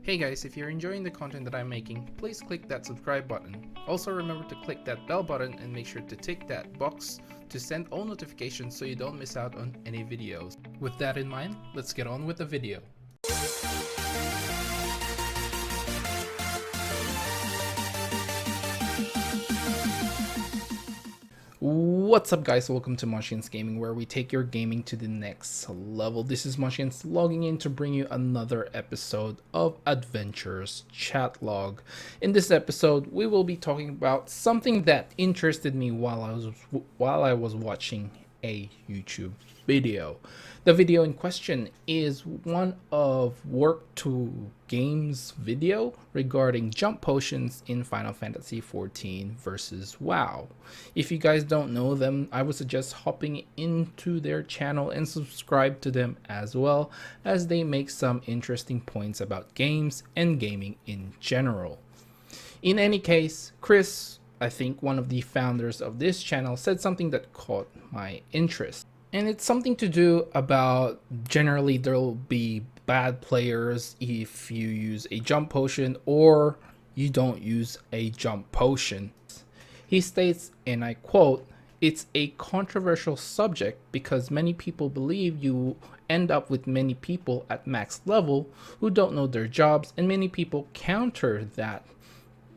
Hey guys, if you're enjoying the content that I'm making, please click that subscribe button. Also remember to click that bell button and make sure to tick that box to send all notifications so you don't miss out on any videos. With that in mind, let's get on with the video. What's up guys, welcome to Machines Gaming, where we take your gaming to the next level. This is Machines logging in to bring you another episode of Adventures Chat Log. In this episode, we will be talking about something that interested me while I was watching a YouTube video. The video in question is one of Work to Games video regarding jump potions in Final Fantasy XIV versus WoW. If you guys don't know them, I would suggest hopping into their channel and subscribe to them as well, as they make some interesting points about games and gaming in general. In any case, Chris, I think one of the founders of this channel, said something that caught my interest. And it's something to do about generally there'll be bad players if you use a jump potion or you don't use a jump potion. He states, and I quote, "It's a controversial subject because many people believe you end up with many people at max level who don't know their jobs, and many people counter that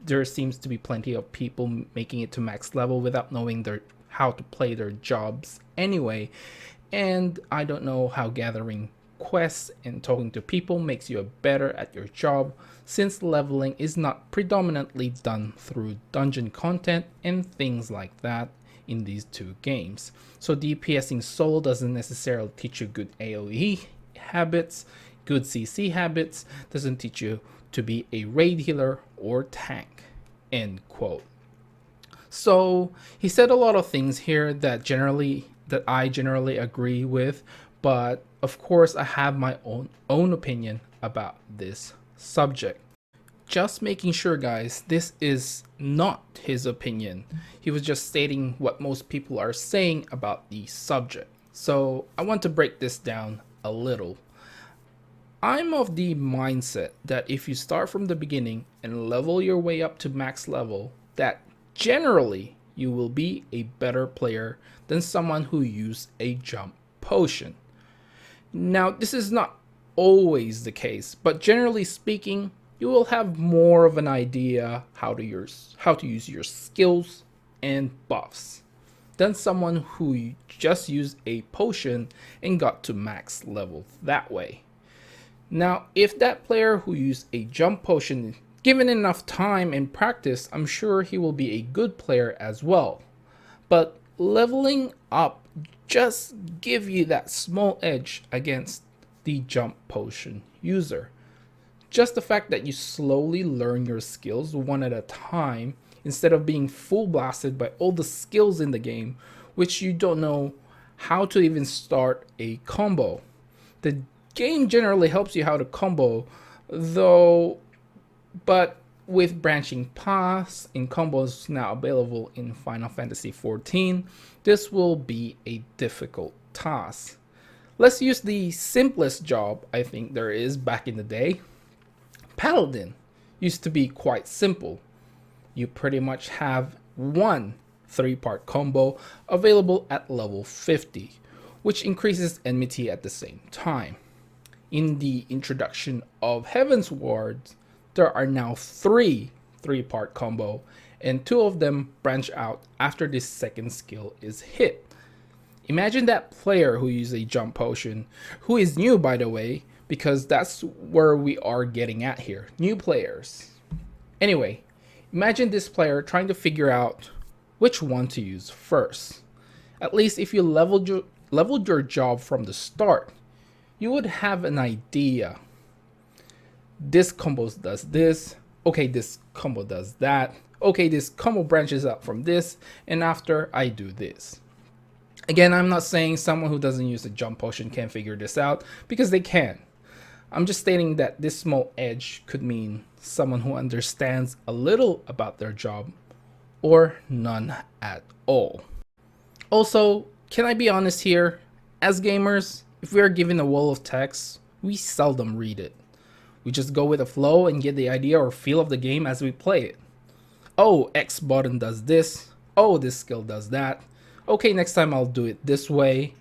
there seems to be plenty of people making it to max level without knowing how to play their jobs anyway. And I don't know how gathering quests and talking to people makes you better at your job, since leveling is not predominantly done through dungeon content and things like that in these two games. So DPSing solo doesn't necessarily teach you good AoE habits, good CC habits, doesn't teach you to be a raid healer or tank." End quote. So he said a lot of things here that I generally agree with, but of course I have my own opinion about this subject. Just making sure guys, this is not his opinion. He was just stating what most people are saying about the subject. So I want to break this down a little. I'm of the mindset that if you start from the beginning and level your way up to max level, that generally you will be a better player than someone who used a jump potion. Now, this is not always the case, but generally speaking, you will have more of an idea how to use your skills and buffs than someone who just used a potion and got to max level that way. Now, if that player who used a jump potion, given enough time and practice, I'm sure he will be a good player as well. But leveling up just give you that small edge against the jump potion user. Just the fact that you slowly learn your skills one at a time instead of being full blasted by all the skills in the game, which you don't know how to even start a combo. The game generally helps you how to combo though, but with branching paths and combos now available in Final Fantasy XIV, this will be a difficult task. Let's use the simplest job I think there is back in the day. Paladin used to be quite simple. You pretty much have one 3-part combo available at level 50, which increases enmity at the same time. In the introduction of Heaven's Ward, there are now 3-part combo, and 2 of them branch out after this second skill is hit. Imagine that player who uses a jump potion, who is new by the way, because that's where we are getting at here, new players. Anyway, imagine this player trying to figure out which one to use first. At least if you leveled your job from the start, you would have an idea. This combo does this, okay, this combo does that, okay, this combo branches out from this, and after I do this. Again, I'm not saying someone who doesn't use a jump potion can't figure this out, because they can. I'm just stating that this small edge could mean someone who understands a little about their job, or none at all. Also, can I be honest here? As gamers, if we are given a wall of text, we seldom read it. We just go with the flow and get the idea or feel of the game as we play it. Oh, X button does this. Oh, this skill does that. Okay, next time I'll do it this way.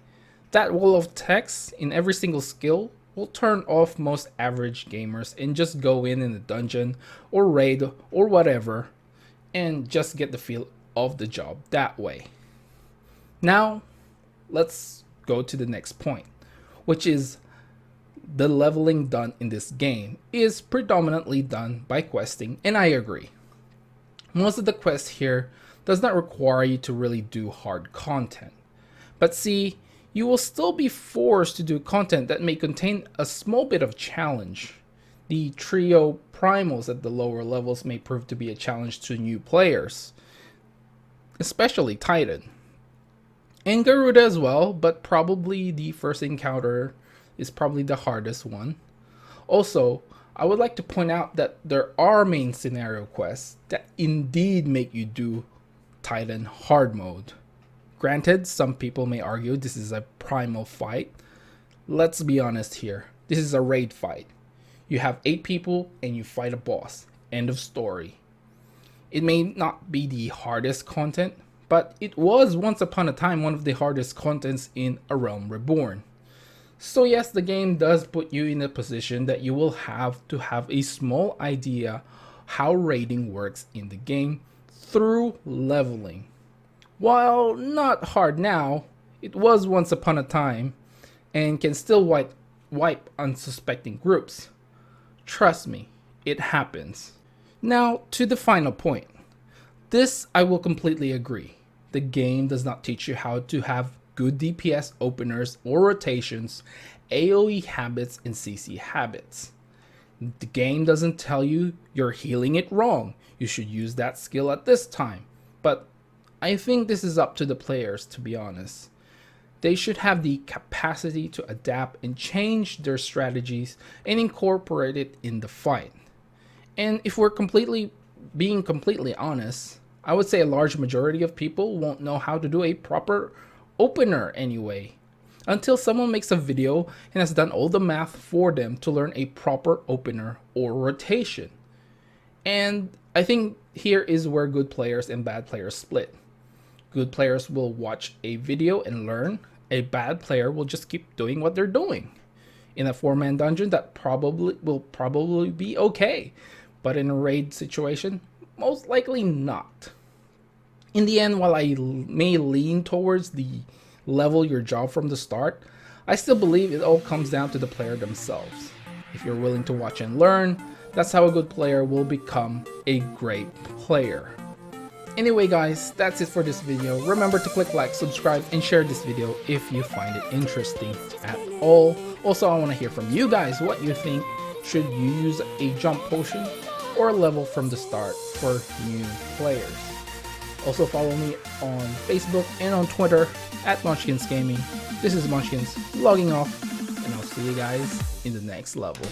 That wall of text in every single skill will turn off most average gamers and just go in the dungeon or raid or whatever and just get the feel of the job that way. Now, let's go to the next point, which is the leveling done in this game is predominantly done by questing, and I agree. Most of the quests here does not require you to really do hard content. But see, you will still be forced to do content that may contain a small bit of challenge. The trio primals at the lower levels may prove to be a challenge to new players, especially Titan. And Garuda as well, but probably the first encounter is probably the hardest one. Also, I would like to point out that there are main scenario quests that indeed make you do Titan hard mode. Granted, some people may argue this is a primal fight. Let's be honest here. This is a raid fight. You have 8 people and you fight a boss. End of story. It may not be the hardest content, but it was once upon a time one of the hardest contents in A Realm Reborn. So yes, the game does put you in a position that you will have to have a small idea how raiding works in the game through leveling. While not hard now, it was once upon a time and can still wipe unsuspecting groups. Trust me, it happens. Now to the final point. This I will completely agree. The game does not teach you how to have good DPS openers or rotations, AoE habits, and CC habits. The game doesn't tell you you're healing it wrong. You should use that skill at this time. But I think this is up to the players, to be honest. They should have the capacity to adapt and change their strategies and incorporate it in the fight. And if we're being completely honest, I would say a large majority of people won't know how to do a proper opener anyway, until someone makes a video and has done all the math for them to learn a proper opener or rotation. And I think here is where good players and bad players split. Good players will watch a video and learn. A bad player will just keep doing what they're doing. In a 4-man dungeon, that will probably be okay, but in a raid situation, most likely not. In the end, while I may lean towards the level your job from the start, I still believe it all comes down to the player themselves. If you're willing to watch and learn, that's how a good player will become a great player. Anyway guys, that's it for this video. Remember to click like, subscribe, and share this video if you find it interesting at all. Also, I want to hear from you guys what you think. Should you use a jump potion or a level from the start for new players? Also follow me on Facebook and on Twitter at Munchkins Gaming. This is Munchkins logging off, and I'll see you guys in the next level.